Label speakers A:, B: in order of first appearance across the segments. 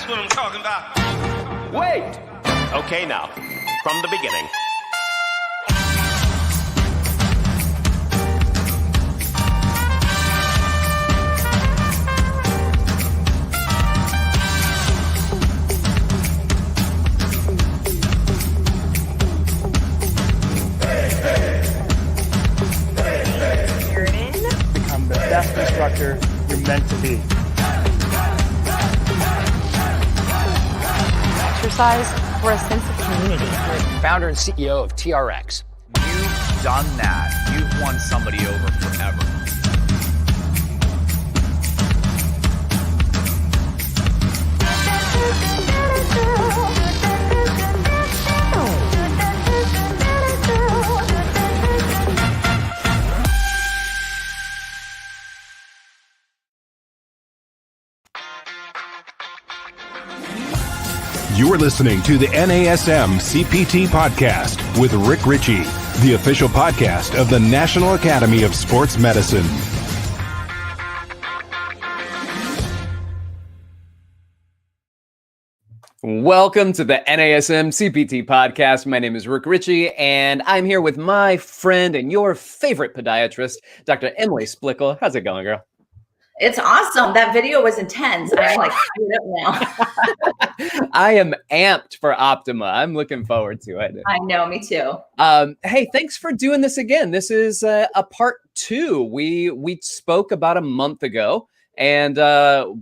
A: That's what I'm talking about.
B: Wait! Okay, now, from the beginning.
C: Become the best instructor you're meant to be.
D: Exercise for a sense of community.
E: Founder and CEO of TRX.
F: You've done that. You've won somebody over forever.
G: You are listening to the NASM CPT podcast with Rick Richey, the official podcast of the National Academy of Sports Medicine.
H: Welcome to the NASM CPT podcast. My name is Rick Richey, and I'm here with my friend and your favorite podiatrist, Dr. Emily Splichal. How's it going, girl?
I: It's awesome. That video was intense. I'm like, fired up now.
H: I am amped for Optima. I'm looking forward to it.
I: I know, me too.
H: Hey, thanks for doing this again. This is a part 2. We spoke about a month ago, and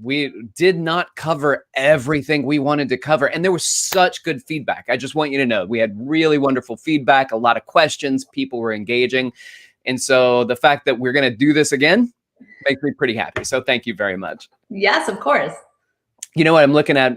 H: we did not cover everything we wanted to cover. And there was such good feedback. I just want you to know we had really wonderful feedback, a lot of questions, people were engaging. And so the fact that we're going to do this again makes me pretty happy. So thank you very much.
I: Yes, of course.
H: You know what I'm looking at,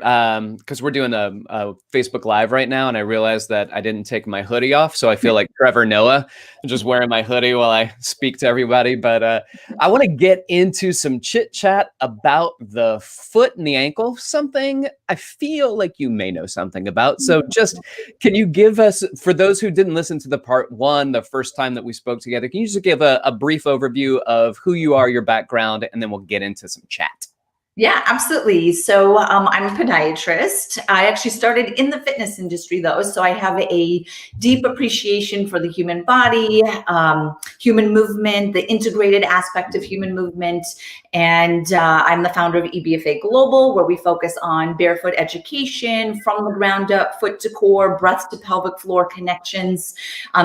H: because we're doing a Facebook Live right now, and I realized that I didn't take my hoodie off. So I feel like Trevor Noah, just wearing my hoodie while I speak to everybody. But I want to get into some chit chat about the foot and the ankle, something I feel like you may know something about. So just, can you give us, for those who didn't listen to the part 1, the first time that we spoke together, can you just give a brief overview of who you are, your background, and then we'll get into some chat?
I: Yeah, absolutely. So I'm a podiatrist. I actually started in the fitness industry though. So I have a deep appreciation for the human body, human movement, the integrated aspect of human movement. And I'm the founder of EBFA Global, where we focus on barefoot education from the ground up, foot to core, breath to pelvic floor connections.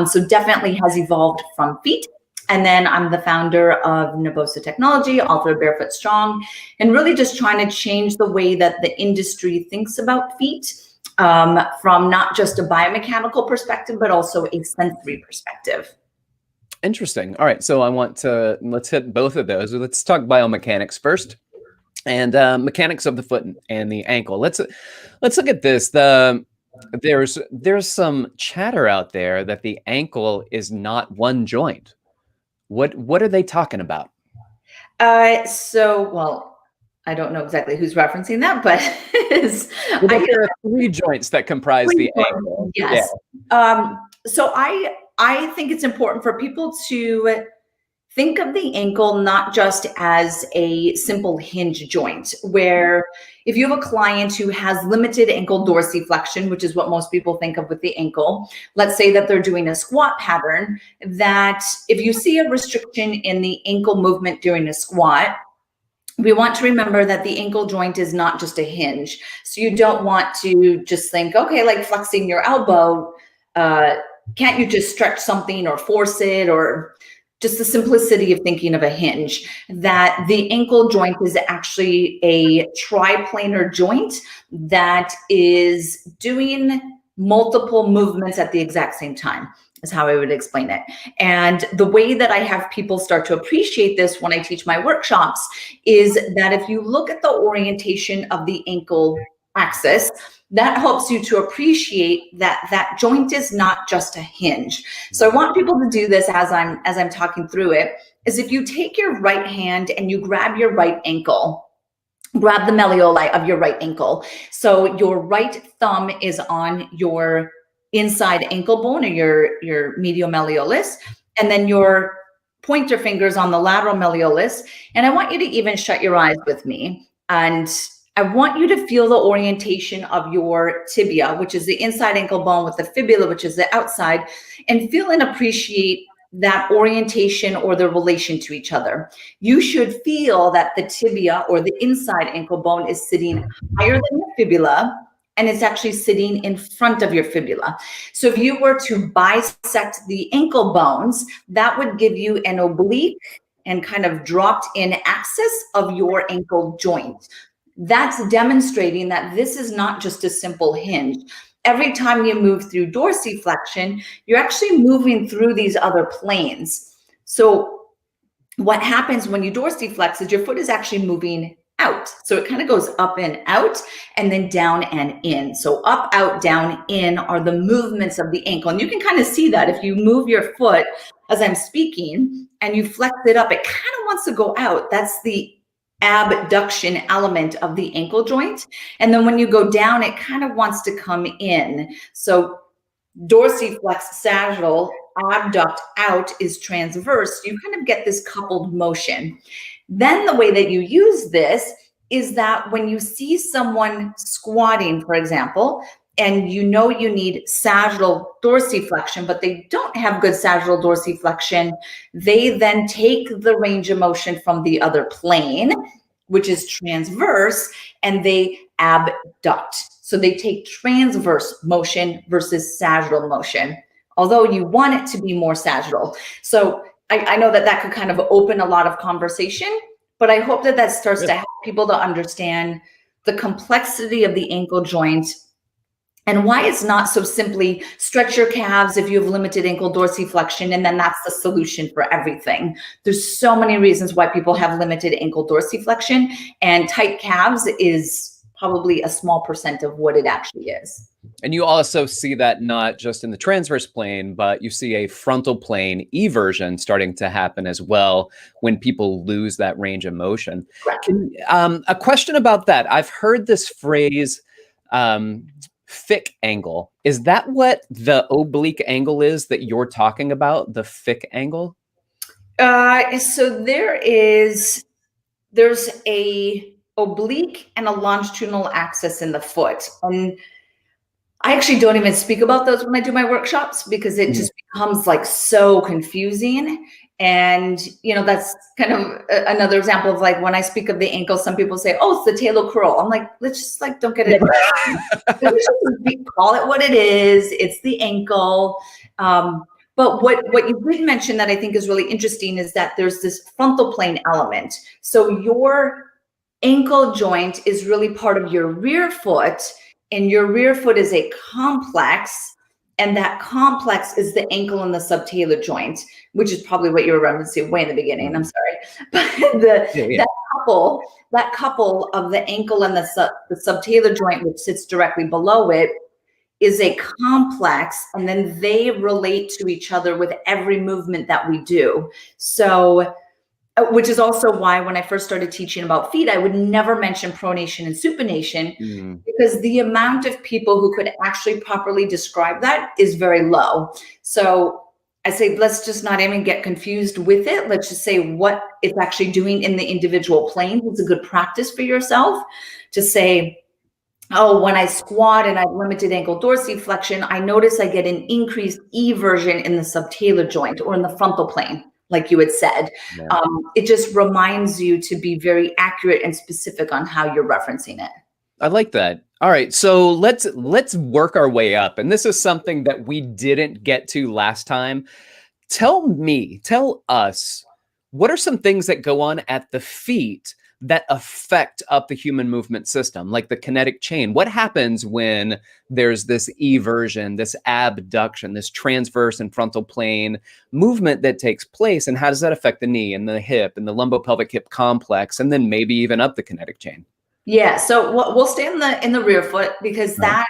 I: So definitely has evolved from feet. And then I'm the founder of Nabosa Technology, author of Barefoot Strong, and really just trying to change the way that the industry thinks about feet from not just a biomechanical perspective, but also a sensory perspective.
H: Interesting. All right. So let's hit both of those. Let's talk biomechanics first, and mechanics of the foot and the ankle. Let's look at this. There's some chatter out there that the ankle is not one joint. What are they talking about?
I: Well, I don't know exactly who's referencing that, but
H: there are 3 joints that comprise the ankle.
I: Yes. Yeah. So I think it's important for people to think of the ankle not just as a simple hinge joint, where if you have a client who has limited ankle dorsiflexion, which is what most people think of with the ankle, let's say that they're doing a squat pattern, that if you see a restriction in the ankle movement during a squat, we want to remember that the ankle joint is not just a hinge. So you don't want to just think, okay, like flexing your elbow, can't you just stretch something or force it, or just the simplicity of thinking of a hinge, that the ankle joint is actually a triplanar joint that is doing multiple movements at the exact same time, is how I would explain it. And the way that I have people start to appreciate this when I teach my workshops is that if you look at the orientation of the ankle axis, that helps you to appreciate that that joint is not just a hinge. So I want people to do this as I'm talking through it, is if you take your right hand and you grab your right ankle, grab the malleoli of your right ankle. So your right thumb is on your inside ankle bone, or your medial malleolus, and then your pointer fingers on the lateral malleolus. And I want you to even shut your eyes with me. And I want you to feel the orientation of your tibia, which is the inside ankle bone, with the fibula, which is the outside, and feel and appreciate that orientation or the relation to each other. You should feel that the tibia or the inside ankle bone is sitting higher than the fibula, and it's actually sitting in front of your fibula. So if you were to bisect the ankle bones, that would give you an oblique and kind of dropped in axis of your ankle joint. That's demonstrating that this is not just a simple hinge. Every time you move through dorsiflexion, you're actually moving through these other planes. So what happens when you dorsiflex is your foot is actually moving out. So it kind of goes up and out, and then down and in. So up, out, down, in are the movements of the ankle. And you can kind of see that if you move your foot as I'm speaking and you flex it up, it kind of wants to go out. That's the abduction element of the ankle joint. And then when you go down, it kind of wants to come in. So dorsiflex sagittal, abduct out is transverse. You kind of get this coupled motion. Then the way that you use this is that when you see someone squatting, for example, and you know you need sagittal dorsiflexion, but they don't have good sagittal dorsiflexion, they then take the range of motion from the other plane, which is transverse, and they abduct. So they take transverse motion versus sagittal motion, although you want it to be more sagittal. So I know that that could kind of open a lot of conversation, but I hope that that starts to help people to understand the complexity of the ankle joint and why it's not so simply stretch your calves if you have limited ankle dorsiflexion and then that's the solution for everything. There's so many reasons why people have limited ankle dorsiflexion, and tight calves is probably a small percent of what it actually is.
H: And you also see that not just in the transverse plane, but you see a frontal plane eversion starting to happen as well when people lose that range of motion. A question about that. I've heard this phrase, Fick angle. Is that what the oblique angle is that you're talking about, the Fick angle?
I: So there's a oblique and a longitudinal axis in the foot. And I actually don't even speak about those when I do my workshops because it just becomes like so confusing. And, you know, that's kind of another example of like when I speak of the ankle, some people say, oh, it's the talar curl. I'm like, let's just like, don't get it. Let's just call it what it is. It's the ankle. But what you did mention that I think is really interesting is that there's this frontal plane element. So your ankle joint is really part of your rear foot, and your rear foot is a complex, and that complex is the ankle and the subtalar joint, which is probably what you were referencing way in the beginning. I'm sorry, but that couple of the ankle and the subtalar joint, which sits directly below it, is a complex, and then they relate to each other with every movement that we do. So, which is also why when I first started teaching about feet, I would never mention pronation and supination because the amount of people who could actually properly describe that is very low. So I say, let's just not even get confused with it. Let's just say what it's actually doing in the individual planes. It's a good practice for yourself to say, oh, when I squat and I have limited ankle dorsiflexion, I notice I get an increased eversion in the subtalar joint or in the frontal plane, like you had said. Yeah. It just reminds you to be very accurate and specific on how you're referencing it.
H: I like that. All right, so let's work our way up. And this is something that we didn't get to last time. Tell us, what are some things that go on at the feet that affect up the human movement system, like the kinetic chain? What happens when there's this eversion, this abduction, this transverse and frontal plane movement that takes place? And how does that affect the knee and the hip and the lumbopelvic hip complex, and then maybe even up the kinetic chain?
I: Yeah, so we'll stay in the rear foot because that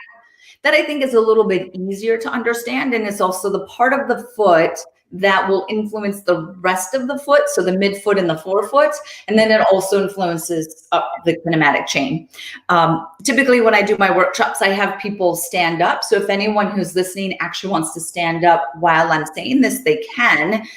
I: I think is a little bit easier to understand, and it's also the part of the foot that will influence the rest of the foot, so the midfoot and the forefoot, and then it also influences up the kinematic chain. Typically, when I do my workshops, I have people stand up. So if anyone who's listening actually wants to stand up while I'm saying this, they can.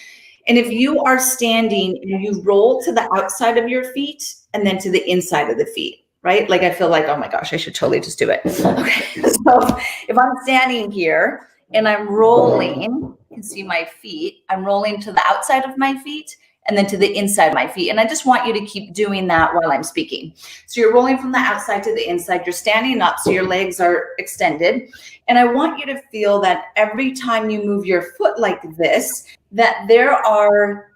I: And if you are standing and you roll to the outside of your feet and then to the inside of the feet. right? Like I feel like, oh my gosh, I should totally just do it. Okay, so if I'm standing here and I'm rolling, you can see my feet, I'm rolling to the outside of my feet and then to the inside of my feet. And I just want you to keep doing that while I'm speaking. So you're rolling from the outside to the inside, you're standing up so your legs are extended. And I want you to feel that every time you move your foot like this, that there are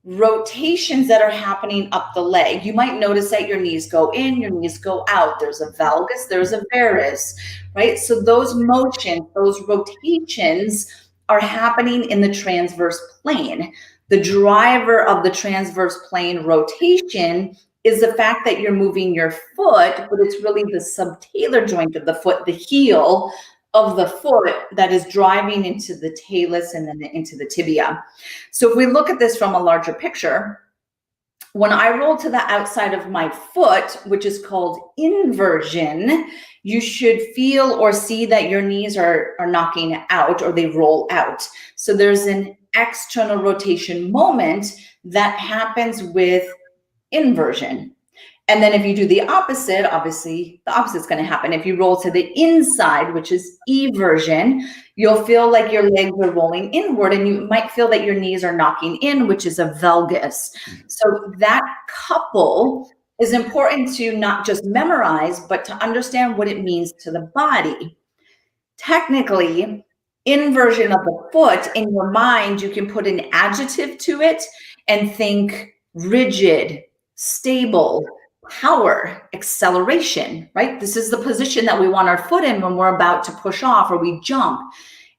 I: rotations that are happening up the leg. You might notice that your knees go in, your knees go out. There's a valgus, there's a varus, right? So those motions, those rotations are happening in the transverse plane. The driver of the transverse plane rotation is the fact that you're moving your foot, but it's really the subtalar joint of the foot, the heel of the foot, that is driving into the talus and then into the tibia. So if we look at this from a larger picture, when I roll to the outside of my foot, which is called inversion, you should feel or see that your knees are knocking out or they roll out. So there's an external rotation moment that happens with inversion. And then if you do the opposite, obviously the opposite is going to happen. If you roll to the inside, which is eversion, you'll feel like your legs are rolling inward and you might feel that your knees are knocking in, which is a valgus. So that couple is important to not just memorize, but to understand what it means to the body. Technically, inversion of the foot, in your mind, you can put an adjective to it and think rigid, stable, power, acceleration, right? This is the position that we want our foot in when we're about to push off or we jump.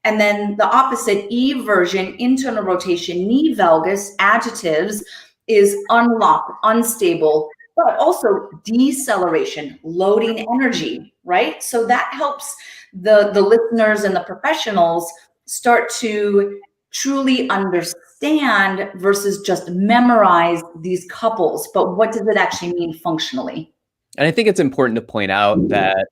I: And then the opposite, eversion, internal rotation, knee valgus, adjectives, is unlocked, unstable, but also deceleration, loading energy, right? So that helps the listeners and the professionals start to truly understand versus just memorize these couples. But what does it actually mean functionally?
H: And I think it's important to point out that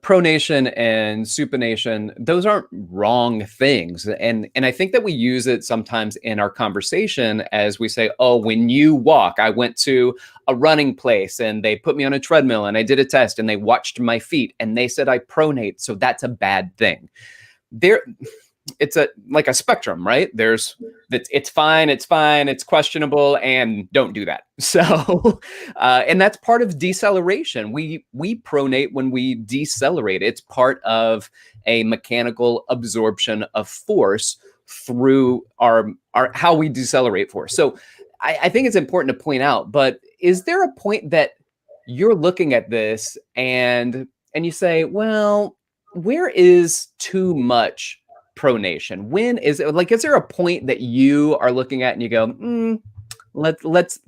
H: pronation and supination, those aren't wrong things. And I think that we use it sometimes in our conversation as we say, oh, when you walk, I went to a running place and they put me on a treadmill and I did a test and they watched my feet and they said I pronate. So that's a bad thing. It's like a spectrum, right? It's fine, it's questionable, and don't do that. So, and that's part of deceleration. We pronate when we decelerate. It's part of a mechanical absorption of force through our how we decelerate force. So I think it's important to point out, but is there a point that you're looking at this and you say, well, where is too much pronation? When is it, like, is there a point that you are looking at and you go, let's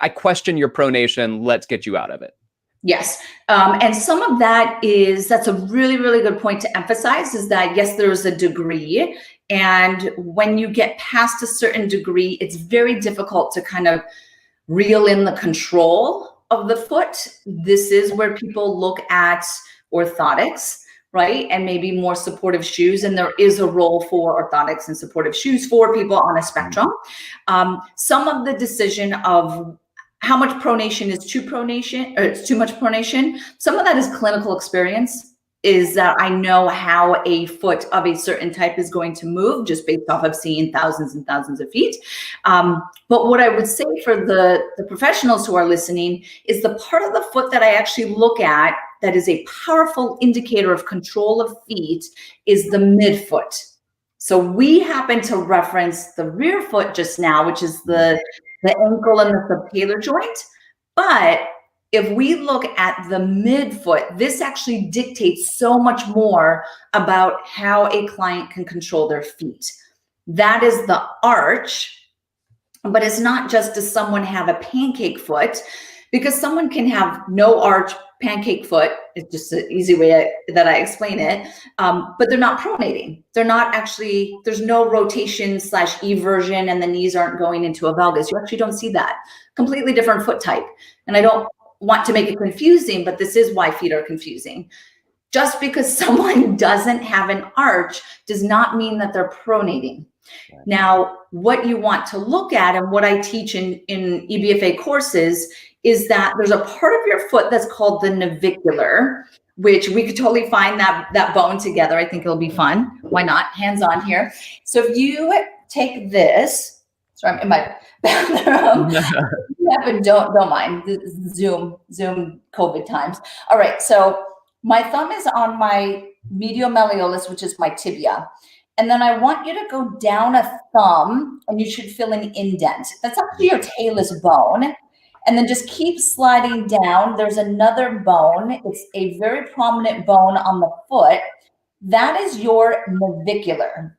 H: I question your pronation, let's get you out of it?
I: Yes. And some of that's a really, really good point to emphasize, is that yes, there's a degree. And when you get past a certain degree, it's very difficult to kind of reel in the control of the foot. This is where people look at orthotics, right? And maybe more supportive shoes. And there is a role for orthotics and supportive shoes for people on a spectrum. Some of the decision of how much pronation is too pronation, or it's too much pronation, some of that is clinical experience, is that I know how a foot of a certain type is going to move just based off of seeing thousands and thousands of feet. But what I would say for the professionals who are listening is the part of the foot that I actually look at that is a powerful indicator of control of feet is the midfoot. So we happen to reference the rear foot just now, which is the ankle and the subtalar joint. But if we look at the midfoot, this actually dictates so much more about how a client can control their feet. That is the arch, but it's not just does someone have a pancake foot, because someone can have no arch, pancake foot. It's just an easy way that I explain it. But they're not pronating. They're not actually, there's no rotation / eversion and the knees aren't going into a valgus. You actually don't see that. Completely different foot type. And I don't want to make it confusing, but this is why feet are confusing. Just because someone doesn't have an arch does not mean that they're pronating. Now, what you want to look at, and what I teach in EBFA courses, is that there's a part of your foot that's called the navicular, which we could totally find that bone together. I think it'll be fun. Why not? Hands on here. So if you take this, sorry, I'm in my bathroom. Yeah, but don't mind. Zoom COVID times. All right, so my thumb is on my medial malleolus, which is my tibia. And then I want you to go down a thumb, and you should feel an indent. That's actually your talus bone. And then just keep sliding down. There's another bone. It's a very prominent bone on the foot. That is your navicular.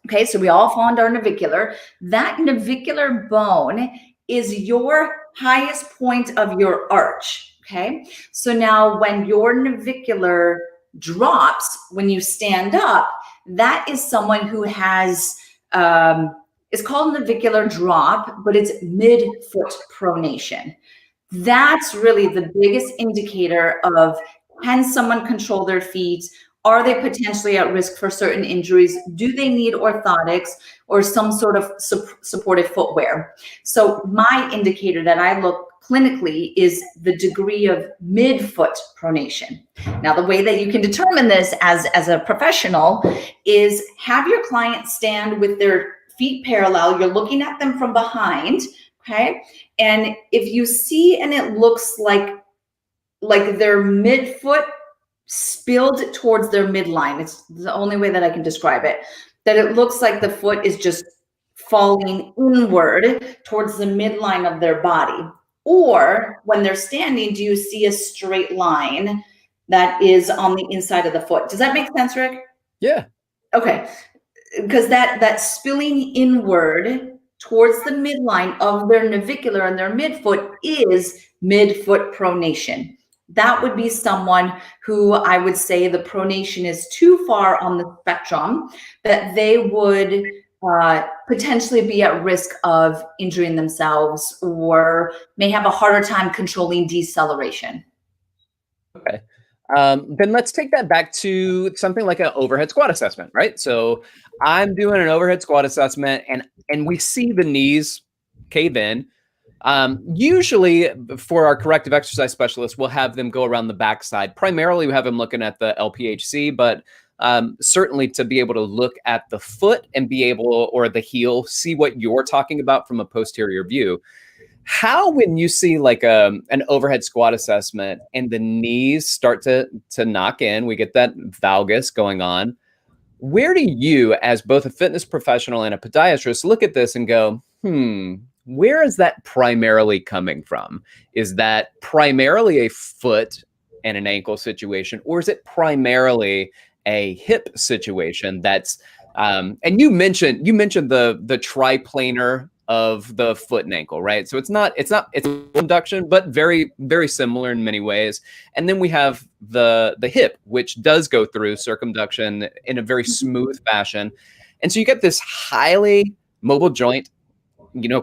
I: Okay, so we all fall under our navicular. That navicular bone is your highest point of your arch. Okay, so now when your navicular drops, when you stand up, that is someone who has, it's called navicular drop, but it's mid-foot pronation. That's really the biggest indicator of, can someone control their feet? Are they potentially at risk for certain injuries? Do they need orthotics or some sort of supportive footwear? So my indicator that I look clinically is the degree of mid-foot pronation. Now, the way that you can determine this as a professional is have your client stand with their feet parallel. You're looking at them from behind, okay? And if you see and it looks like their midfoot spilled towards their midline, it's the only way that I can describe it, that it looks like the foot is just falling inward towards the midline of their body. Or when they're standing, do you see a straight line that is on the inside of the foot? Does that make sense, Rick?
H: Yeah.
I: Okay. Because that spilling inward towards the midline of their navicular and their midfoot is midfoot pronation. That would be someone who I would say the pronation is too far on the spectrum, that they would potentially be at risk of injuring themselves or may have a harder time controlling deceleration.
H: Okay. Then let's take that back to something like an overhead squat assessment, right? So I'm doing an overhead squat assessment and we see the knees cave in. Usually for our corrective exercise specialists, we'll have them go around the backside. Primarily, we have them looking at the LPHC, but certainly to be able to look at the foot and be able, or the heel, see what you're talking about from a posterior view. How, when you see like an overhead squat assessment and the knees start to knock in, we get that valgus going on, where do you, as both a fitness professional and a podiatrist, look at this and go, where is that primarily coming from? Is that primarily a foot and an ankle situation, or is it primarily a hip situation? That's and you mentioned the triplanar of the foot and ankle, right? So it's abduction, but very, very similar in many ways. And then we have the hip, which does go through circumduction in a very smooth fashion. And so you get this highly mobile joint,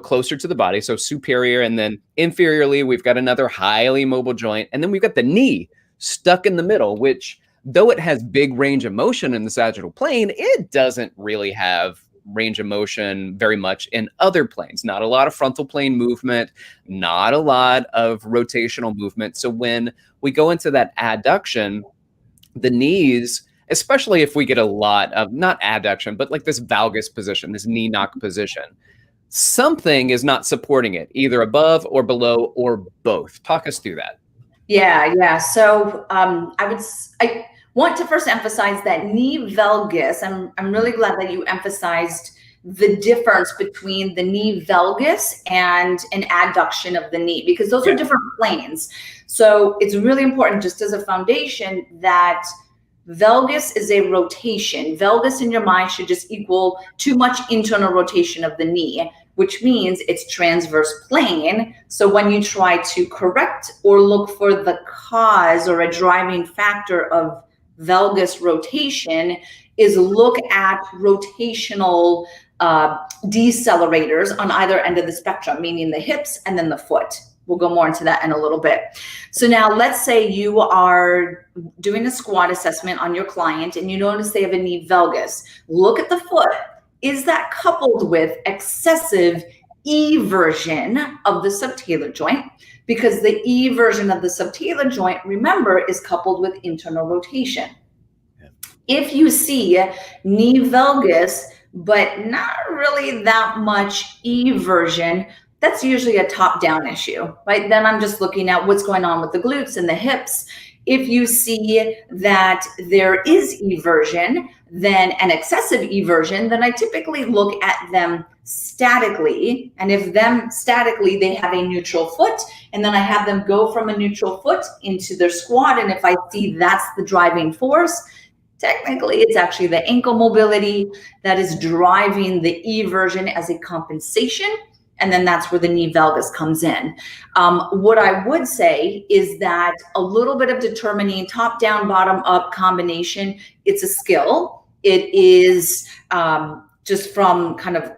H: closer to the body, so superior, and then inferiorly, we've got another highly mobile joint. And then we've got the knee stuck in the middle, which, though it has big range of motion in the sagittal plane, it doesn't really have range of motion very much in other planes. Not a lot of frontal plane movement, not a lot of rotational movement. So when we go into that adduction, the knees, especially if we get a lot of, not adduction, but like this valgus position, this knee knock position, something is not supporting it, either above or below or both. Talk us through that.
I: Yeah. So I want to first emphasize that knee valgus. I'm really glad that you emphasized the difference between the knee valgus and an adduction of the knee, because those are different planes. So it's really important, just as a foundation, that valgus is a rotation. Valgus in your mind should just equal too much internal rotation of the knee, which means it's transverse plane. So when you try to correct or look for the cause or a driving factor of valgus rotation, is look at rotational decelerators on either end of the spectrum, meaning the hips and then the foot. We'll go more into that in a little bit. So now let's say you are doing a squat assessment on your client and you notice they have a knee valgus. Look at the foot. Is that coupled with excessive eversion of the subtalar joint? because the E version of the subtalar joint, remember, is coupled with internal rotation. If you see knee valgus, but not really that much E version, that's usually a top-down issue, right? Then I'm just looking at what's going on with the glutes and the hips. If you see that there is eversion, then an excessive eversion, then I typically look at them statically. And if them statically, they have a neutral foot, and then I have them go from a neutral foot into their squat. And if I see that's the driving force, technically it's actually the ankle mobility that is driving the eversion as a compensation. And then that's where the knee valgus comes in. What I would say is that a little bit of determining top down, bottom up combination, it's a skill. It is just from kind of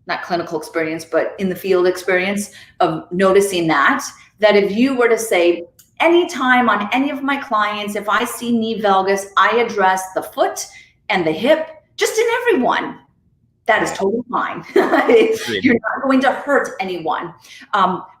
I: not clinical experience, but in the field experience of noticing that if you were to say, anytime on any of my clients, if I see knee valgus, I address the foot and the hip, just in everyone. That is totally fine. You're not going to hurt anyone.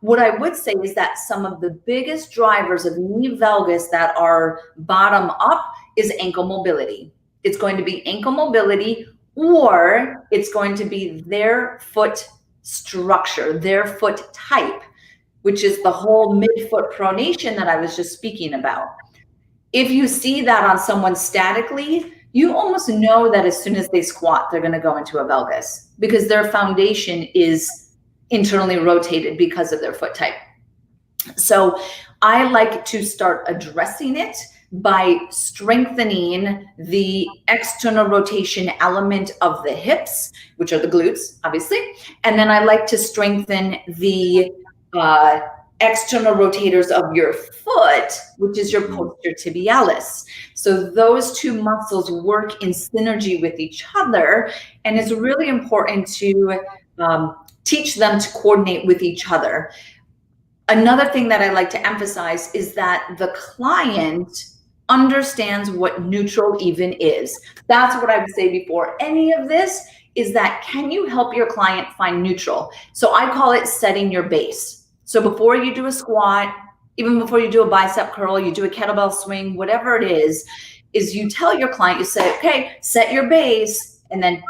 I: What I would say is that some of the biggest drivers of knee valgus that are bottom up is ankle mobility. It's going to be ankle mobility, or it's going to be their foot structure, their foot type, which is the whole midfoot pronation that I was just speaking about. If you see that on someone statically, you almost know that as soon as they squat, they're going to go into a valgus because their foundation is internally rotated because of their foot type. So I like to start addressing it by strengthening the external rotation element of the hips, which are the glutes, obviously. And then I like to strengthen the external rotators of your foot, which is your posterior tibialis. So those two muscles work in synergy with each other, and it's really important to teach them to coordinate with each other. Another thing that I like to emphasize is that the client understands what neutral even is. That's what I would say before any of this, is that can you help your client find neutral? So I call it setting your base. So before you do a squat, even before you do a bicep curl, you do a kettlebell swing, whatever it is you tell your client, you say, okay, set your base, and then,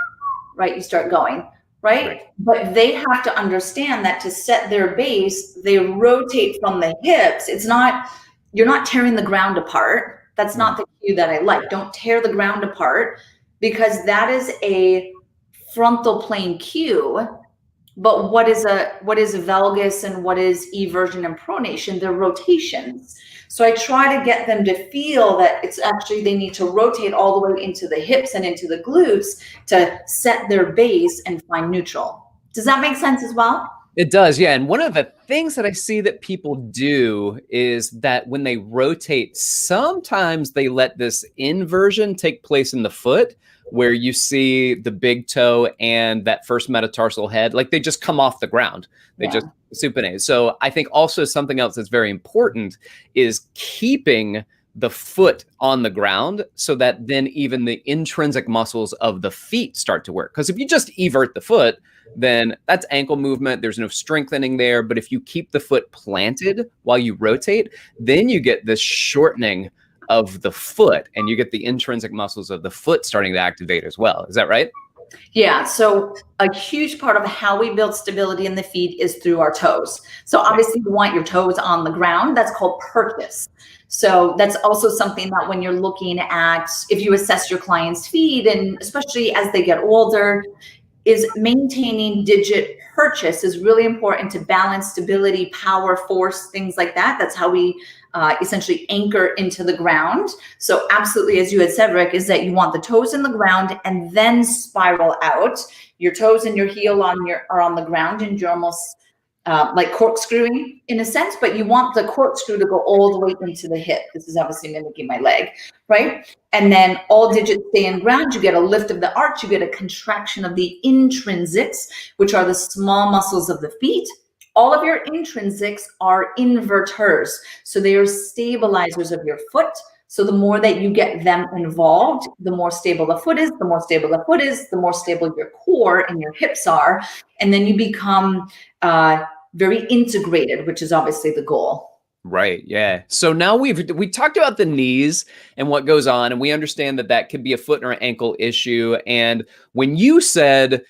I: right, you start going, right? But they have to understand that to set their base, they rotate from the hips. It's not, you're not tearing the ground apart. That's not the cue that I like. Don't tear the ground apart, because that is a frontal plane cue. But what is a valgus and what is eversion and pronation? They're rotations. So I try to get them to feel that it's actually they need to rotate all the way into the hips and into the glutes to set their base and find neutral. Does that make sense as well?
H: It does, yeah. And one of the things that I see that people do is that when they rotate, sometimes they let this inversion take place in the foot, where you see the big toe and that first metatarsal head, like they just come off the ground. They just supinate. So I think also something else that's very important is keeping the foot on the ground so that then even the intrinsic muscles of the feet start to work. Because if you just evert the foot, then that's ankle movement. There's no strengthening there. But if you keep the foot planted while you rotate, then you get this shortening of the foot, and you get the intrinsic muscles of the foot starting to activate as well. Is that right?
I: Yeah. So a huge part of how we build stability in the feet is through our toes. So obviously you want your toes on the ground. That's called purchase. So that's also something that when you're looking at, if you assess your client's feet, and especially as they get older, is maintaining digit purchase is really important to balance stability, power, force, things like that. That's how we essentially anchor into the ground. So absolutely, as you had said, Rick, is that you want the toes in the ground and then spiral out. Your toes and your heel are on the ground, and you're almost like corkscrewing in a sense, but you want the corkscrew to go all the way into the hip. This is obviously mimicking my leg, right? And then all digits stay in ground. You get a lift of the arch. You get a contraction of the intrinsics, which are the small muscles of the feet. All of your intrinsics are inverters. So they are stabilizers of your foot. So the more that you get them involved, the more stable the foot is, the more stable the foot is, the more stable your core and your hips are. And then you become very integrated, which is obviously the goal.
H: Right. Yeah. So now we talked about the knees and what goes on, and we understand that that could be a foot or an ankle issue. And when you said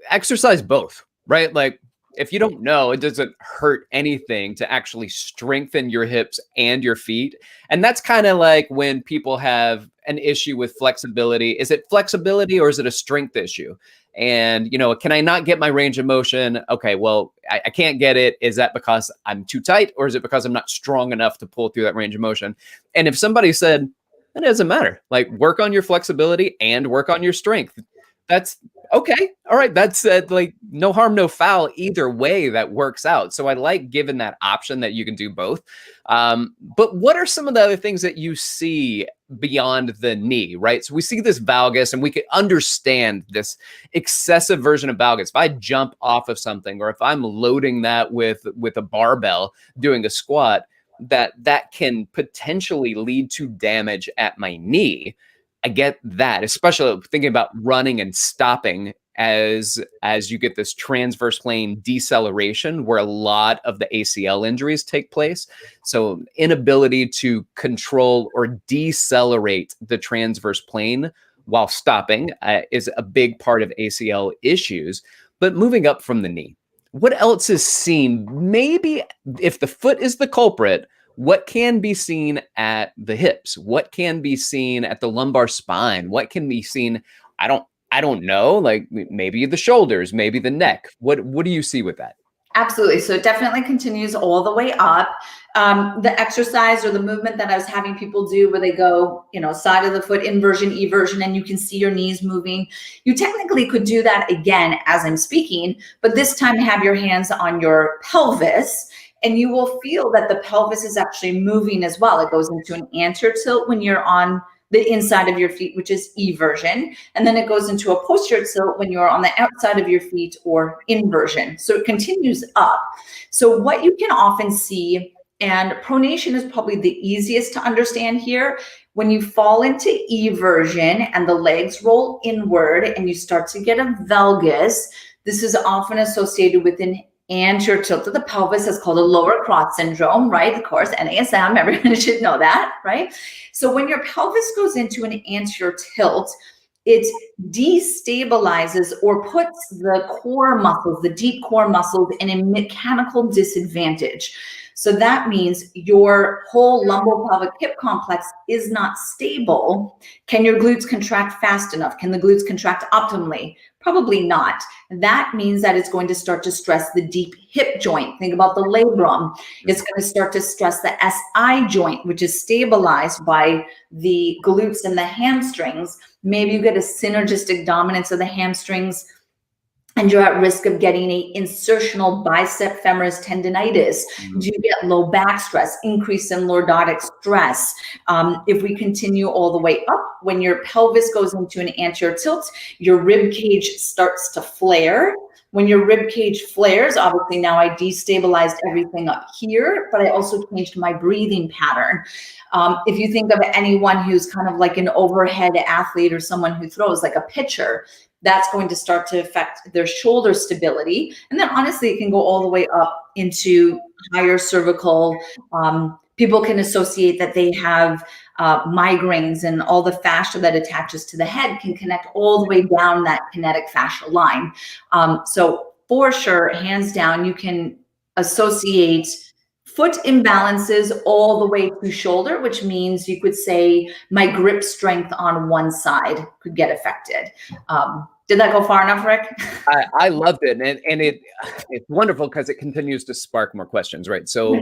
H: exercise both, right? Like if you don't know, it doesn't hurt anything to actually strengthen your hips and your feet. And that's kind of like when people have an issue with flexibility. Is it flexibility or is it a strength issue? And, can I not get my range of motion? Okay, well, I can't get it. Is that because I'm too tight, or is it because I'm not strong enough to pull through that range of motion? And if somebody said, it doesn't matter, like work on your flexibility and work on your strength, that's okay. All right. That's like no harm, no foul. Either way, that works out. So I like giving that option that you can do both. But what are some of the other things that you see beyond the knee, right? So we see this valgus, and we could understand this excessive version of valgus. If I jump off of something, or if I'm loading that with a barbell doing a squat, that can potentially lead to damage at my knee. I get that, especially thinking about running and stopping as you get this transverse plane deceleration where a lot of the ACL injuries take place. So inability to control or decelerate the transverse plane while stopping is a big part of ACL issues. But moving up from the knee, what else is seen? Maybe if the foot is the culprit, what can be seen at the hips? What can be seen at the lumbar spine? What can be seen? I don't know, like maybe the shoulders, maybe the neck. What do you see with that?
I: Absolutely. So it definitely continues all the way up. The exercise or the movement that I was having people do where they go, side of the foot, inversion, eversion, and you can see your knees moving. You technically could do that again as I'm speaking, but this time have your hands on your pelvis. And you will feel that the pelvis is actually moving as well. It goes into an anterior tilt when you're on the inside of your feet, which is eversion. And then it goes into a posterior tilt when you're on the outside of your feet, or inversion. So it continues up. So what you can often see, and pronation is probably the easiest to understand here, when you fall into eversion and the legs roll inward and you start to get a valgus, this is often associated with an anterior tilt of the pelvis. Is called a lower cross syndrome, right? Of course, NASM, everyone should know that, right? So when your pelvis goes into an anterior tilt, it destabilizes or puts the core muscles, the deep core muscles, in a mechanical disadvantage. So that means your whole lumbopelvic hip complex is not stable. Can your glutes contract fast enough? Can the glutes contract optimally? Probably not. That means that it's going to start to stress the deep hip joint. Think about the labrum. It's going to start to stress the SI joint, which is stabilized by the glutes and the hamstrings. Maybe you get a synergistic dominance of the hamstrings, and you're at risk of getting a insertional bicep femoris tendinitis. Do you get low back stress, increase in lordotic stress? If we continue all the way up, when your pelvis goes into an anterior tilt, your rib cage starts to flare. When your rib cage flares, obviously now I destabilized everything up here, but I also changed my breathing pattern. If you think of anyone who's kind of like an overhead athlete, or someone who throws like a pitcher, that's going to start to affect their shoulder stability. And then honestly, it can go all the way up into higher cervical. People can associate that they have migraines, and all the fascia that attaches to the head can connect all the way down that kinetic fascial line. So for sure, hands down, you can associate foot imbalances all the way to shoulder, which means you could say my grip strength on one side could get affected. Did that go far enough, Rick?
H: I loved it. And it's wonderful because it continues to spark more questions, right? So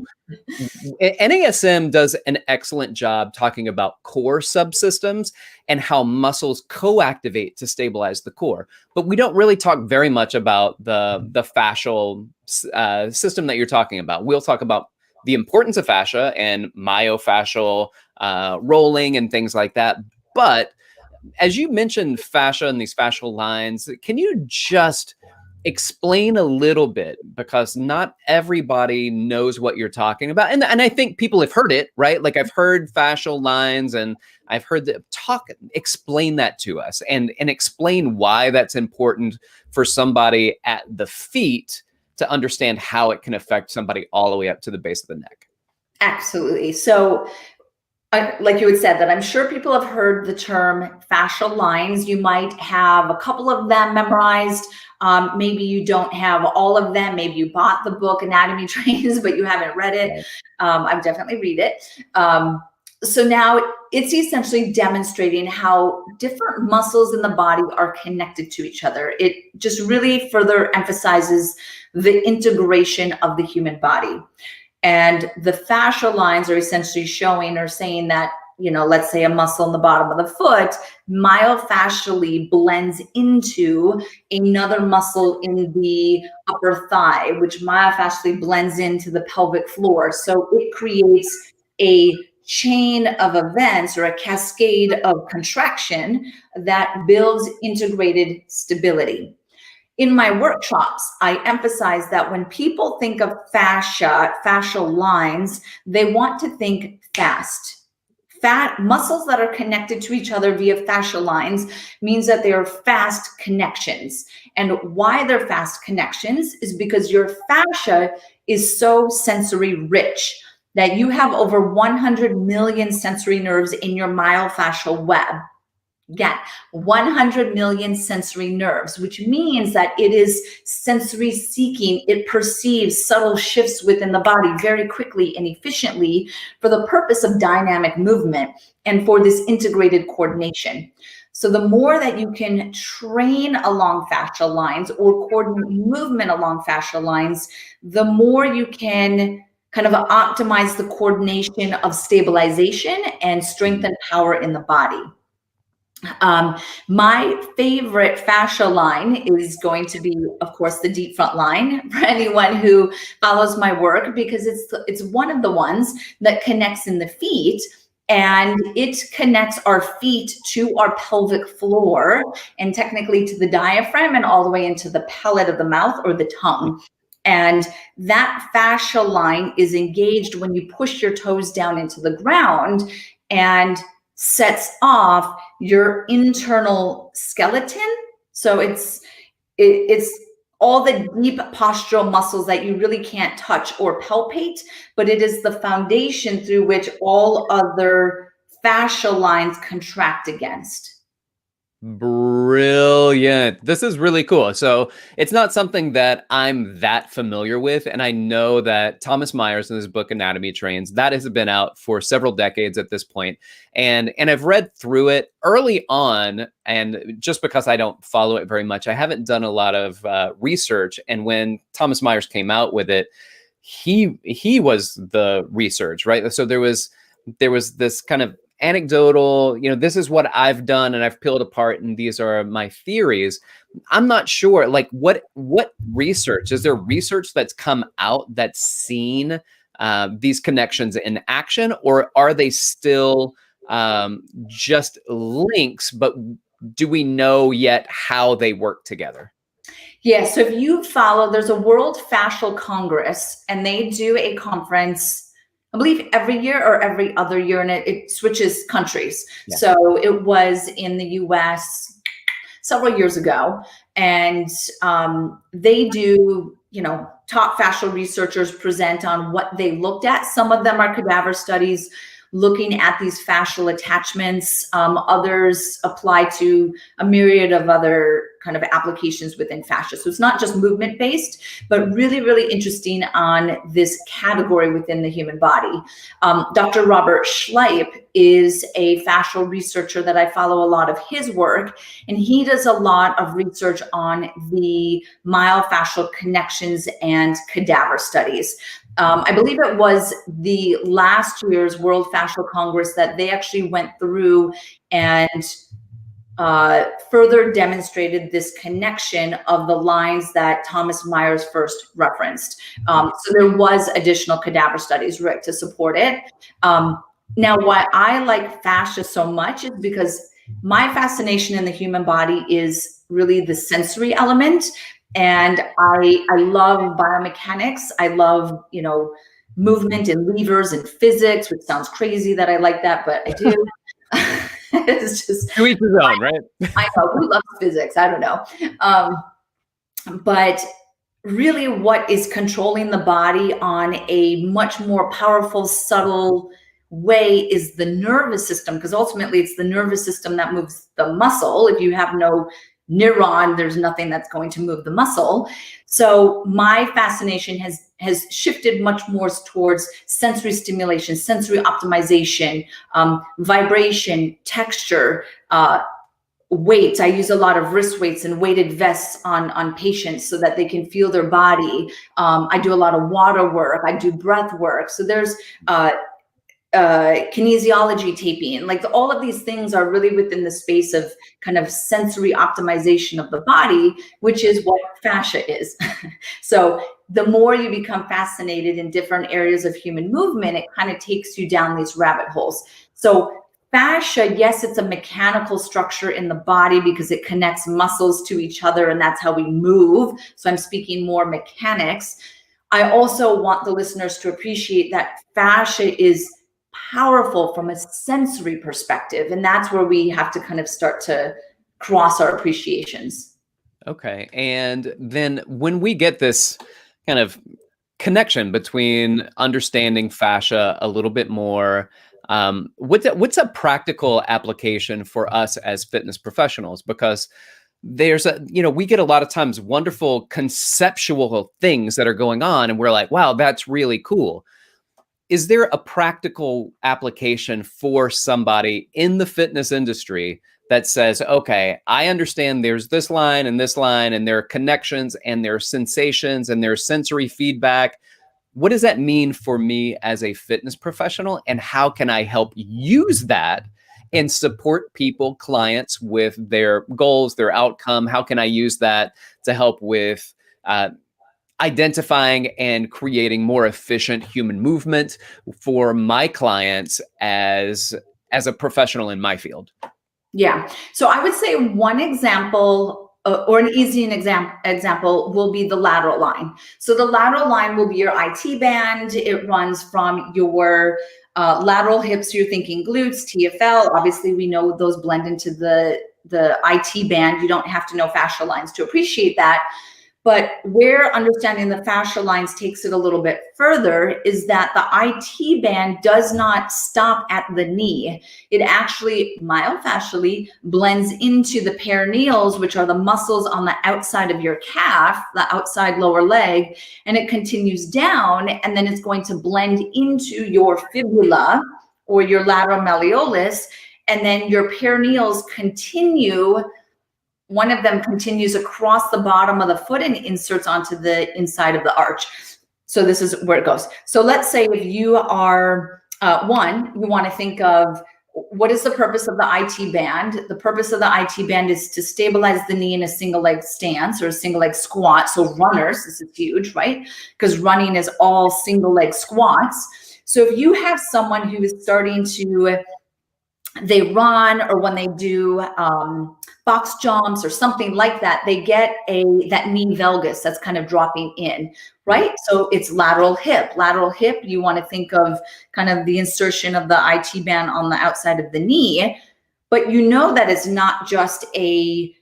H: NASM does an excellent job talking about core subsystems and how muscles co-activate to stabilize the core. But we don't really talk very much about the fascial system that you're talking about. We'll talk about the importance of fascia and myofascial rolling and things like that. But as you mentioned fascia and these fascial lines, can you just explain a little bit, because not everybody knows what you're talking about. And I think people have heard it, right? Like I've heard fascial lines and I've heard explain that to us and explain why that's important for somebody at the feet to understand how it can affect somebody all the way up to the base of the neck.
I: Absolutely. So, like you had said, that I'm sure people have heard the term fascial lines. You might have a couple of them memorized. Maybe you don't have all of them. Maybe you bought the book Anatomy Trains, but you haven't read it. I've definitely read it. So now it's essentially demonstrating how different muscles in the body are connected to each other. It just really further emphasizes the integration of the human body. And the fascial lines are essentially showing or saying that, let's say a muscle in the bottom of the foot myofascially blends into another muscle in the upper thigh, which myofascially blends into the pelvic floor. So it creates a chain of events or a cascade of contraction that builds integrated stability. In my workshops, I emphasize that when people think of fascial lines, they want to think fast. Muscles that are connected to each other via fascial lines means that they are fast connections. And why they're fast connections is because your fascia is so sensory rich that you have over 100 million sensory nerves in your myofascial web. Again, 100 million sensory nerves, which means that it is sensory seeking. It perceives subtle shifts within the body very quickly and efficiently for the purpose of dynamic movement and for this integrated coordination. So the more that you can train along fascial lines or coordinate movement along fascial lines, the more you can kind of optimize the coordination of stabilization and strength and power in the body. My favorite fascial line is going to be, of course, the deep front line for anyone who follows my work, because it's one of the ones that connects in the feet, and it connects our feet to our pelvic floor and technically to the diaphragm and all the way into the palate of the mouth or the tongue. And that fascial line is engaged when you push your toes down into the ground and sets off your internal skeleton. So it's all the deep postural muscles that you really can't touch or palpate, but it is the foundation through which all other fascial lines contract against.
H: Brilliant. This is really cool. So it's not something that I'm that familiar with. And I know that Thomas Myers in his book, Anatomy Trains, that has been out for several decades at this point. And I've read through it early on. And just because I don't follow it very much, I haven't done a lot of research. And when Thomas Myers came out with it, he was the research, right? So there was this kind of anecdotal, this is what I've done and I've peeled apart and these are my theories. I'm not sure, like what research, is there research that's come out that's seen these connections in action, or are they still just links, but do we know yet how they work together?
I: Yeah, so if you follow, there's a World Fascial Congress, and they do a conference, I believe every year or every other year, and it switches countries. Yeah. So it was in the US several years ago, and they do, top fascial researchers present on what they looked at. Some of them are cadaver studies looking at these fascial attachments. Others apply to a myriad of other kind of applications within fascia. So it's not just movement based, but really, really interesting on this category within the human body. Dr. Robert Schleip is a fascial researcher that I follow a lot of his work, and he does a lot of research on the myofascial connections and cadaver studies. I believe it was the last year's World Fascial Congress that they actually went through and further demonstrated this connection of the lines that Thomas Myers first referenced. So there was additional cadaver studies, Rick, to support it. Now, why I like fascia so much is because my fascination in the human body is really the sensory element. And I love biomechanics. I love, movement and levers and physics, which sounds crazy that I like that, but I do. It's just
H: to each his own, right?
I: I know, who loves physics? I don't know. But really what is controlling the body on a much more powerful, subtle way is the nervous system, because ultimately it's the nervous system that moves the muscle. If you have no neuron, there's nothing that's going to move the muscle. So my fascination has shifted much more towards sensory stimulation, sensory optimization, vibration, texture, weights. I use a lot of wrist weights and weighted vests on patients so that they can feel their body. I do a lot of water work. I do breath work. So there's kinesiology taping. Like all of these things are really within the space of kind of sensory optimization of the body, which is what fascia is. So the more you become fascinated in different areas of human movement, it kind of takes you down these rabbit holes. So fascia, yes, it's a mechanical structure in the body because it connects muscles to each other and that's how we move. So I'm speaking more mechanics. I also want the listeners to appreciate that fascia is powerful from a sensory perspective. And that's where we have to kind of start to cross our appreciations.
H: Okay. And then when we get this kind of connection between understanding fascia a little bit more, what's a practical application for us as fitness professionals? Because there's we get a lot of times wonderful conceptual things that are going on and we're like, wow, that's really cool. Is there a practical application for somebody in the fitness industry that says, okay, I understand there's this line and there are connections and there are sensations and there's sensory feedback. What does that mean for me as a fitness professional? And how can I help use that and support people, clients with their goals, their outcome? How can I use that to help with identifying and creating more efficient human movement for my clients as a professional in my field?
I: Yeah. So I would say one example or an easy example will be the lateral line. So the lateral line will be your IT band. It runs from your lateral hips. You're thinking glutes, TFL. Obviously, we know those blend into the IT band. You don't have to know fascial lines to appreciate that. But where understanding the fascial lines takes it a little bit further is that the IT band does not stop at the knee. It actually myofascially blends into the peroneals, which are the muscles on the outside of your calf, the outside lower leg, and it continues down, and then it's going to blend into your fibula or your lateral malleolus, and then your peroneals continue. One of them continues across the bottom of the foot and inserts onto the inside of the arch. So this is where it goes. So let's say if you are you want to think of what is the purpose of the IT band? The purpose of the IT band is to stabilize the knee in a single leg stance or a single leg squat. So runners, this is huge, right? Because running is all single leg squats. So if you have someone who is starting to, they run, or when they do box jumps or something like that, they get that knee valgus that's kind of dropping in, right? So it's lateral hip. Lateral hip, you want to think of kind of the insertion of the IT band on the outside of the knee, but you know that it's not just the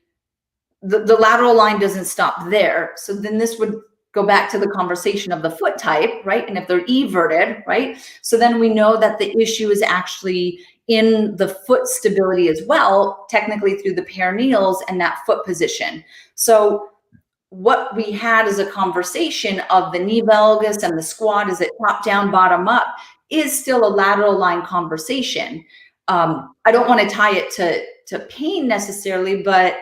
I: lateral line doesn't stop there. So then this would go back to the conversation of the foot type, right? And if they're everted, right? So then we know that the issue is actually in the foot stability as well, technically through the peroneals and that foot position. So what we had as a conversation of the knee valgus and the squat, is it top down, bottom up, is still a lateral line conversation. I don't want to tie it to pain necessarily, but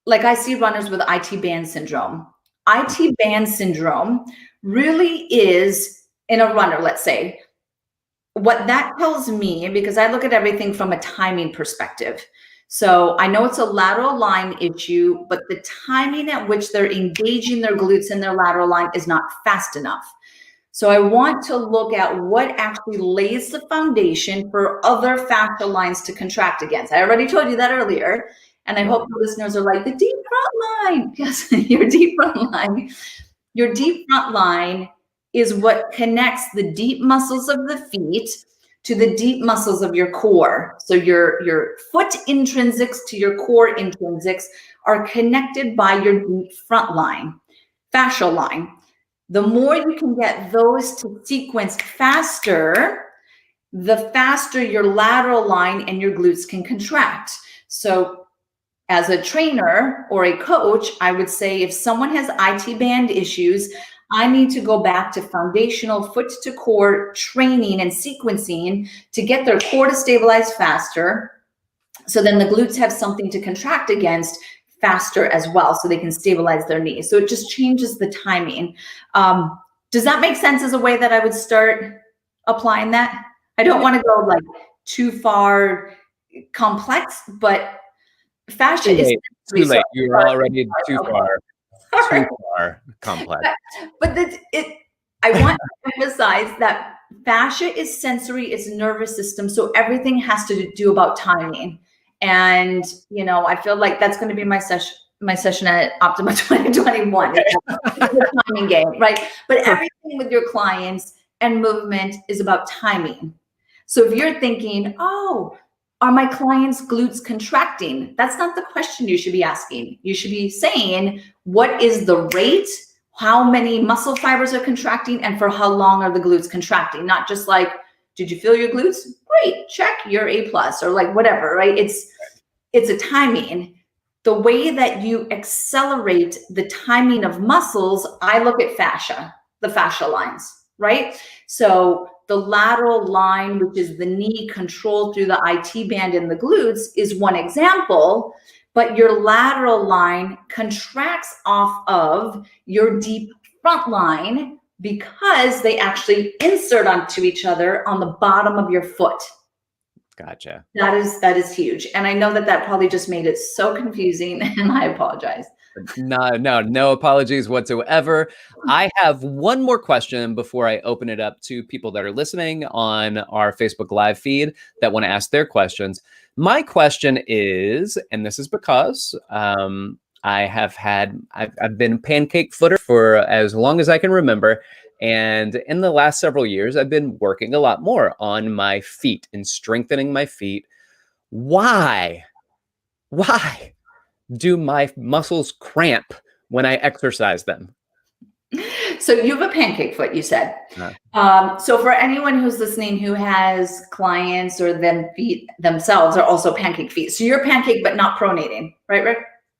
I: like I see runners with IT band syndrome. IT band syndrome really is in a runner, let's say. What that tells me, because I look at everything from a timing perspective. So I know it's a lateral line issue, but the timing at which they're engaging their glutes in their lateral line is not fast enough. So I want to look at what actually lays the foundation for other fascial lines to contract against. I already told you that earlier. And I hope the listeners are like, the deep front line. Yes, your deep front line. Your deep front line is what connects the deep muscles of the feet to the deep muscles of your core. So your foot intrinsics to your core intrinsics are connected by your deep front line. fascial line. The more you can get those to sequence faster, the faster your lateral line and your glutes can contract. So as a trainer or a coach, I would say if someone has IT band issues, I need to go back to foundational foot to core training and sequencing to get their core to stabilize faster. So then the glutes have something to contract against faster as well, so they can stabilize their knees. So it just changes the timing. Does that make sense as a way that I would start applying that? I don't want to go like too far complex, but fascia is
H: too late. You're already too far. Too far complex.
I: But I want to emphasize that fascia is sensory, it's nervous system. So everything has to do about timing. And, you know, I feel like that's going to be my session at Optima 2021. It's a timing game, right? But everything with your clients and movement is about timing. So if you're thinking, oh, are my clients' glutes contracting? That's not the question you should be asking. You should be saying, what is the rate? How many muscle fibers are contracting? And for how long are the glutes contracting? Not just like, did you feel your glutes? Great, check, you're A+, or like whatever, right? It's a timing. The way that you accelerate the timing of muscles, I look at fascia, the fascia lines, right? So the lateral line, which is the knee controlled through the IT band in the glutes, is one example, but your lateral line contracts off of your deep front line because they actually insert onto each other on the bottom of your foot.
H: Gotcha.
I: That is huge. And I know that probably just made it so confusing, and I apologize.
H: No apologies whatsoever. I have one more question before I open it up to people that are listening on our Facebook Live feed that want to ask their questions. My question is, and this is because I've been pancake footer for as long as I can remember. And in the last several years, I've been working a lot more on my feet and strengthening my feet. Why do my muscles cramp when I exercise them?
I: So you have a pancake foot, you said. So for anyone who's listening who has clients or them feet themselves are also pancake feet. So you're pancake but not pronating, right, Rick?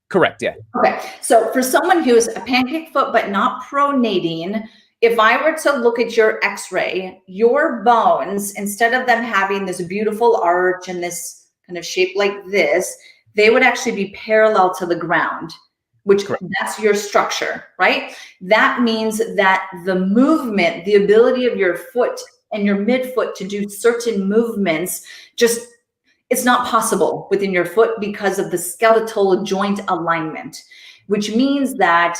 H: Correct, yeah.
I: Okay. So for someone who's a pancake foot but not pronating, if I were to look at your x-ray, your bones, instead of them having this beautiful arch and this kind of shape like this, they would actually be parallel to the ground, which that's your structure, right? That means that the movement, the ability of your foot and your midfoot to do certain movements, it's not possible within your foot because of the skeletal joint alignment, which means that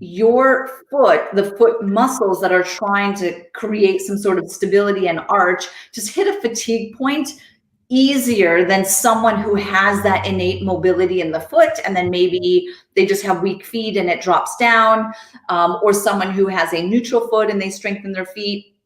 I: your foot, the foot muscles that are trying to create some sort of stability and arch, just hit a fatigue point easier than someone who has that innate mobility in the foot, and then maybe they just have weak feet and it drops down, or someone who has a neutral foot and they strengthen their feet.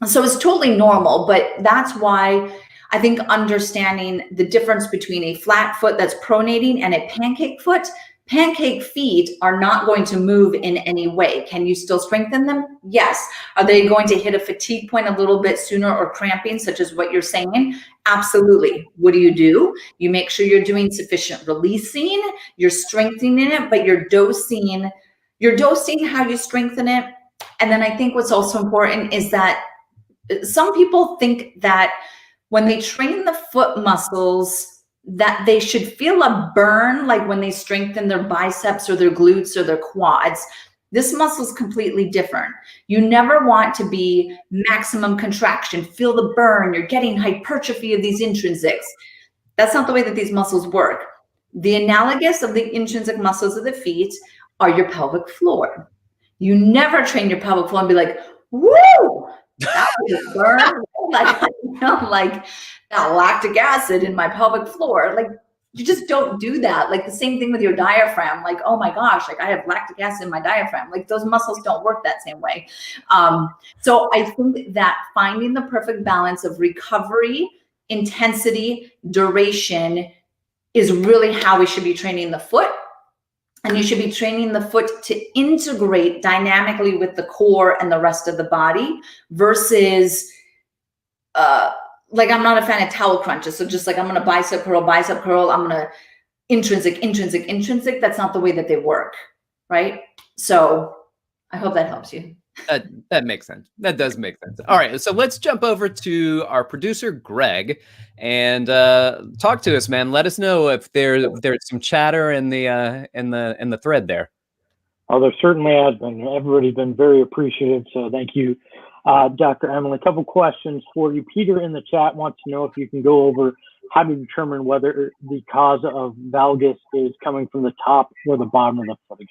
I: So it's totally normal, but that's why I think understanding the difference between a flat foot that's pronating and a pancake foot. Pancake feet are not going to move in any way. Can you still strengthen them? Yes. Are they going to hit a fatigue point a little bit sooner or cramping, such as what you're saying? Absolutely. What do? You make sure you're doing sufficient releasing, you're strengthening it, but you're dosing how you strengthen it. And then I think what's also important is that some people think that when they train the foot muscles, that they should feel a burn, like when they strengthen their biceps or their glutes or their quads. This muscle is completely different. You never want to be maximum contraction, feel the burn, you're getting hypertrophy of these intrinsics. That's not the way that these muscles work. The analogous of the intrinsic muscles of the feet are your pelvic floor. You never train your pelvic floor and be like, woo, that was a burn. Like that lactic acid in my pelvic floor. Like, you just don't do that. Like the same thing with your diaphragm. Like, oh my gosh, like I have lactic acid in my diaphragm. Like those muscles don't work that same way. So I think that finding the perfect balance of recovery, intensity, duration is really how we should be training the foot. And you should be training the foot to integrate dynamically with the core and the rest of the body versus, like I'm not a fan of towel crunches. So just like I'm going to bicep curl, I'm going to intrinsic. That's not the way that they work, right? So I hope that helps you.
H: That makes sense. That does make sense. All right, so let's jump over to our producer Greg and talk to us, man. Let us know if there's some chatter in the thread there.
C: Oh, there certainly has been. Everybody's been very appreciative, so thank you, Dr. Emily. A couple questions for you. Peter in the chat wants to know if you can go over how to determine whether the cause of valgus is coming from the top or the bottom of the foot again.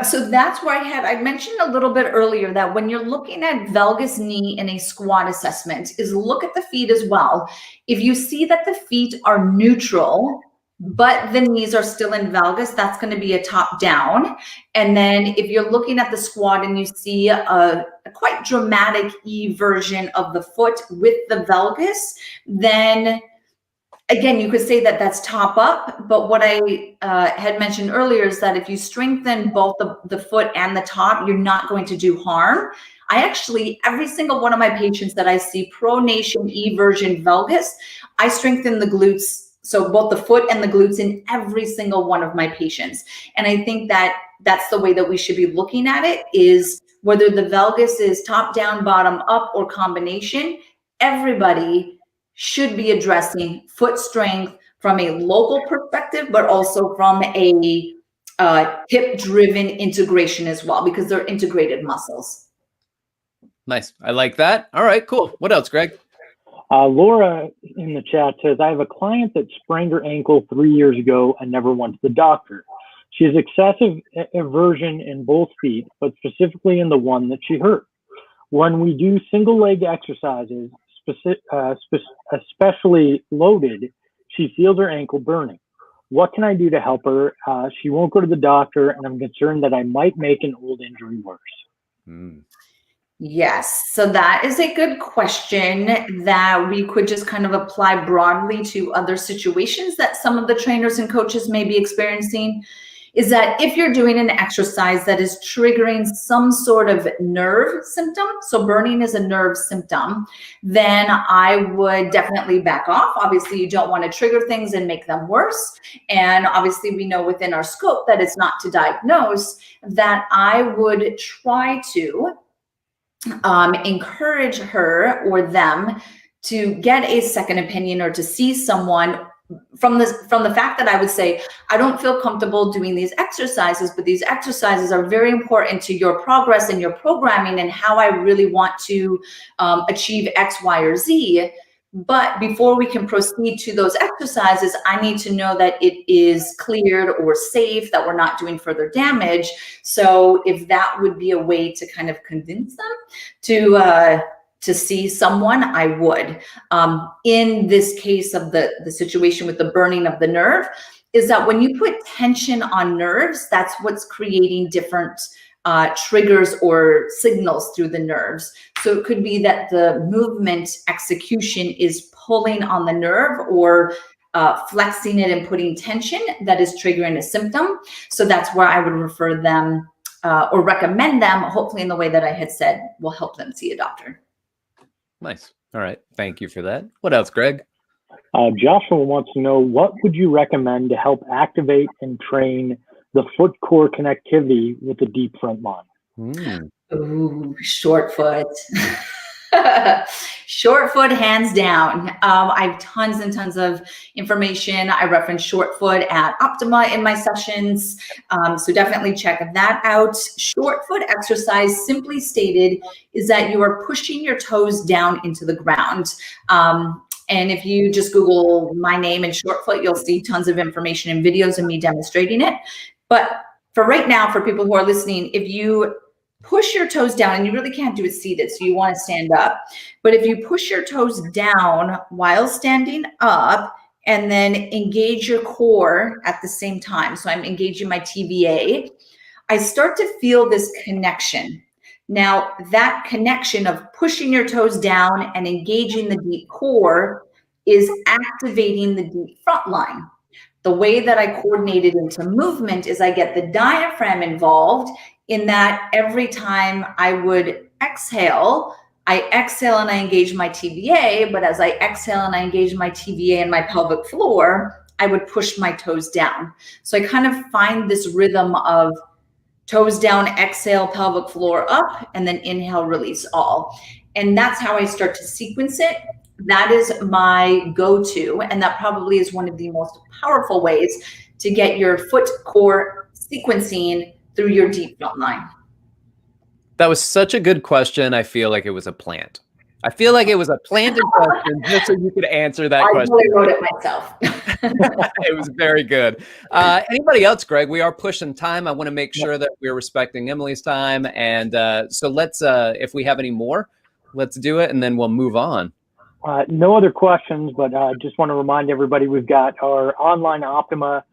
I: So that's where I mentioned a little bit earlier that when you're looking at valgus knee in a squat assessment is look at the feet as well. If you see that the feet are neutral, but the knees are still in valgus, that's going to be a top down. And then if you're looking at the squat and you see a quite dramatic E version of the foot with the valgus, then again, you could say that that's top up, but what I had mentioned earlier is that if you strengthen both the foot and the top, you're not going to do harm. I actually, every single one of my patients that I see pronation E version valgus, I strengthen the glutes. So both the foot and the glutes in every single one of my patients. And I think that that's the way that we should be looking at it, is whether the valgus is top down, bottom up, or combination, everybody should be addressing foot strength from a local perspective, but also from a hip-driven integration as well, because they're integrated muscles.
H: Nice. I like that. All right, cool. What else, Greg?
C: Laura in the chat says, I have a client that sprained her ankle 3 years ago and never went to the doctor. She has excessive aversion in both feet, but specifically in the one that she hurt. When we do single leg exercises, especially loaded, she feels her ankle burning. What can I do to help her? She won't go to the doctor, and I'm concerned that I might make an old injury worse.
I: Yes, so that is a good question that we could just kind of apply broadly to other situations that some of the trainers and coaches may be experiencing. Is that if you're doing an exercise that is triggering some sort of nerve symptom, so burning is a nerve symptom, then I would definitely back off. Obviously, you don't want to trigger things and make them worse. And obviously, we know within our scope that it's not to diagnose, that I would try to encourage her or them to get a second opinion or to see someone from the fact that I would say, I don't feel comfortable doing these exercises, but these exercises are very important to your progress and your programming and how I really want to achieve X, Y, or Z. But before we can proceed to those exercises, I need to know that it is cleared or safe, that we're not doing further damage. So if that would be a way to kind of convince them to see someone, I would. In this case of the situation with the burning of the nerve, is that when you put tension on nerves, that's what's creating different triggers or signals through the nerves. So it could be that the movement execution is pulling on the nerve or flexing it and putting tension that is triggering a symptom. So that's where I would refer them or recommend them, hopefully in the way that I had said will help them see a doctor.
H: Nice. All right. Thank you for that. What else, Greg?
C: Joshua wants to know, what would you recommend to help activate and train the foot core connectivity with the deep front line?
I: Ooh, short foot. Short foot, hands down. I have tons and tons of information. I reference short foot at Optima in my sessions. So definitely check that out. Short foot exercise, simply stated, is that you are pushing your toes down into the ground. And if you just Google my name and short foot, you'll see tons of information and videos of me demonstrating it. But for right now, for people who are listening, if you push your toes down, and you really can't do it seated, so you want to stand up. But if you push your toes down while standing up and then engage your core at the same time, so I'm engaging my TVA, I start to feel this connection. Now, that connection of pushing your toes down and engaging the deep core is activating the deep front line. The way that I coordinate it into movement is I get the diaphragm involved in that every time I would exhale, I exhale and I engage my TVA, but as I exhale and I engage my TVA and my pelvic floor, I would push my toes down. So I kind of find this rhythm of toes down, exhale, pelvic floor up, and then inhale, release all. And that's how I start to sequence it. That is my go-to, and that probably is one of the most powerful ways to get your foot core sequencing through your deep front line.
H: That was such a good question. I feel like it was a plant. I feel like it was a planted question just so you could answer that question.
I: I really wrote it myself.
H: It was very good. Anybody else, Greg? We are pushing time. I want to make sure that we're respecting Emily's time. And so let's, if we have any more, let's do it, and then we'll move on.
C: No other questions, but I just want to remind everybody we've got our online Optima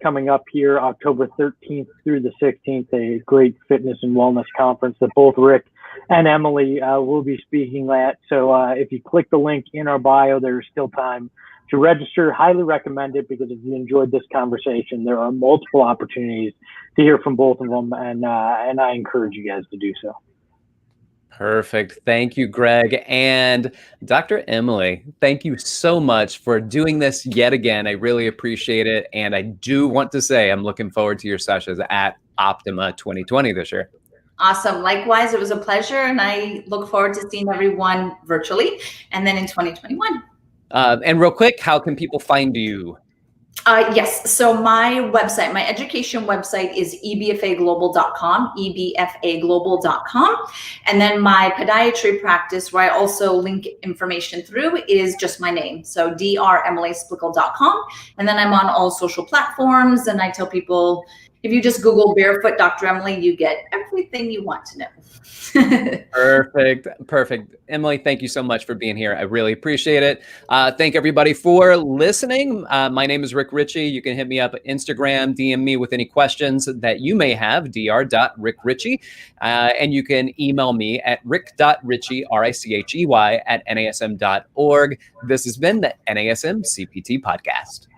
C: coming up here October 13th through the 16th, a great fitness and wellness conference that both Rick and Emily will be speaking at. So if you click the link in our bio, there's still time to register. Highly recommend it, because if you enjoyed this conversation, there are multiple opportunities to hear from both of them, and I encourage you guys to do so.
H: Perfect. Thank you, Greg. And Dr. Emily, thank you so much for doing this yet again. I really appreciate it. And I do want to say I'm looking forward to your sessions at Optima 2020 this year.
I: Awesome. Likewise, it was a pleasure. And I look forward to seeing everyone virtually and then in 2021.
H: And real quick, how can people find you?
I: Yes. So my website, my education website is ebfaglobal.com, ebfaglobal.com. And then my podiatry practice, where I also link information through, is just my name. So dremelysplichal.com. And then I'm on all social platforms. And I tell people, if you just Google barefoot Dr. Emily, you get everything you want to know.
H: Perfect. Emily, thank you so much for being here. I really appreciate it. Thank everybody for listening. My name is Rick Richey. You can hit me up at Instagram, DM me with any questions that you may have, dr.rickrichey. And you can email me at rick.richey, RICHEY, at nasm.org. This has been the NASM CPT Podcast.